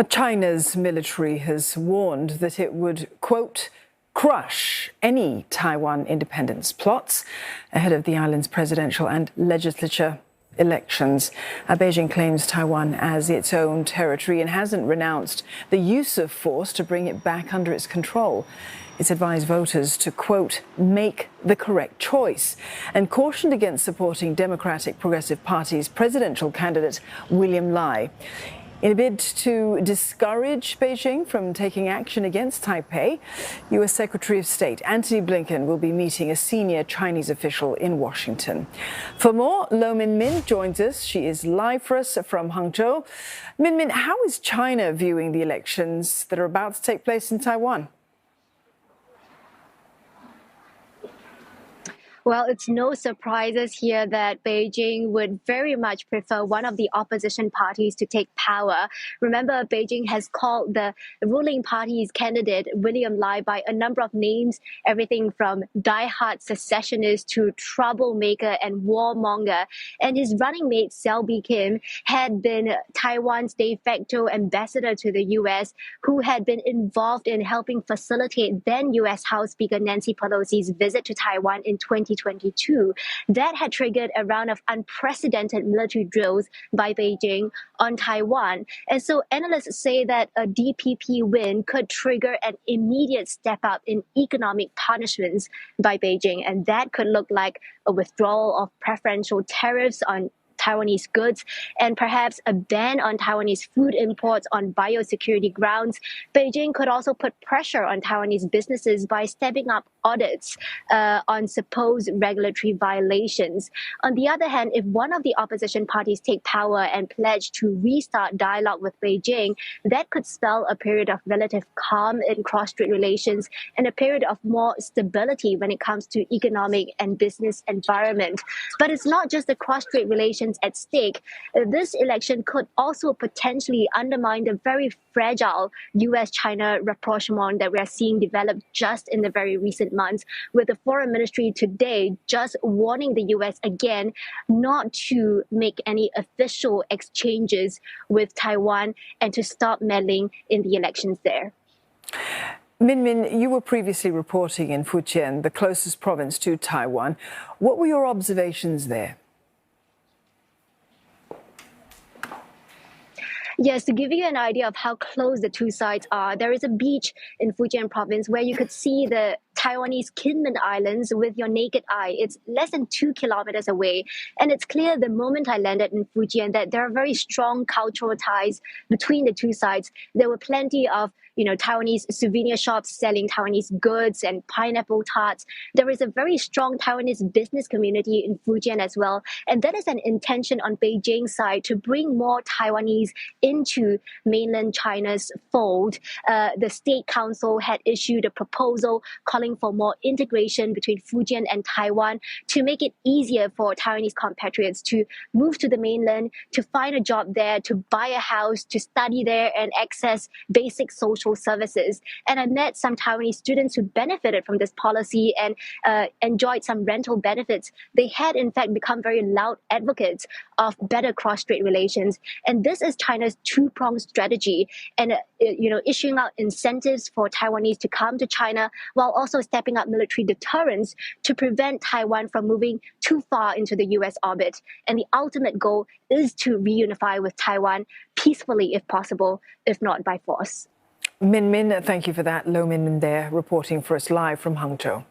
China's military has warned that it would, quote, crush any Taiwan independence plots ahead of the island's presidential and legislature elections. Beijing claims Taiwan as its own territory and hasn't renounced the use of force to bring it back under its control. It's advised voters to, quote, make the correct choice and cautioned against supporting Democratic Progressive Party's presidential candidate William Lai. In a bid to discourage Beijing from taking action against Taipei, U.S. Secretary of State Antony Blinken will be meeting a senior Chinese official in Washington. For more, Minmin joins us. She is live for us from Hangzhou. Minmin, how is China viewing the elections that are about to take place in Taiwan? Well, it's no surprises here that Beijing would very much prefer one of the opposition parties to take power. Remember, Beijing has called the ruling party's candidate, William Lai, by a number of names, everything from diehard secessionist to troublemaker and warmonger. And his running mate, Selby Kim, had been Taiwan's de facto ambassador to the U.S., who had been involved in helping facilitate then U.S. House Speaker Nancy Pelosi's visit to Taiwan in 2022. That had triggered a round of unprecedented military drills by Beijing on Taiwan. And so analysts say that a DPP win could trigger an immediate step up in economic punishments by Beijing. And that could look like a withdrawal of preferential tariffs on Taiwanese goods and perhaps a ban on Taiwanese food imports on biosecurity grounds. Beijing could also put pressure on Taiwanese businesses by stepping up audits on supposed regulatory violations. On the other hand, if one of the opposition parties take power and pledge to restart dialogue with Beijing, that could spell a period of relative calm in cross-strait relations and a period of more stability when it comes to economic and business environment. But it's not just the cross-strait relations at stake. This election could also potentially undermine the very fragile U.S.-China rapprochement that we are seeing develop just in the very recent months, with the foreign ministry today just warning the U.S. again not to make any official exchanges with Taiwan and to stop meddling in the elections there. Minmin, you were previously reporting in Fujian, the closest province to Taiwan. What were your observations there? Yes, to give you an idea of how close the two sides are, there is a beach in Fujian province where you could see the Taiwanese Minmin Islands with your naked eye. It's less than 2 kilometers away. And it's clear the moment I landed in Fujian that there are very strong cultural ties between the two sides. There were plenty of Taiwanese souvenir shops selling Taiwanese goods and pineapple tarts. There is a very strong Taiwanese business community in Fujian as well. And that is an intention on Beijing's side to bring more Taiwanese into mainland China's fold. The State Council had issued a proposal calling for more integration between Fujian and Taiwan to make it easier for Taiwanese compatriots to move to the mainland, to find a job there, to buy a house, to study there and access basic social services. And I met some Taiwanese students who benefited from this policy and enjoyed some rental benefits. They had, in fact, become very loud advocates of better cross-strait relations. And this is China's two-pronged strategy and, issuing out incentives for Taiwanese to come to China while also stepping up military deterrence to prevent Taiwan from moving too far into the U.S. orbit. And the ultimate goal is to reunify with Taiwan peacefully if possible, if not by force. Minmin, thank you for that. Minmin there reporting for us live from Hangzhou.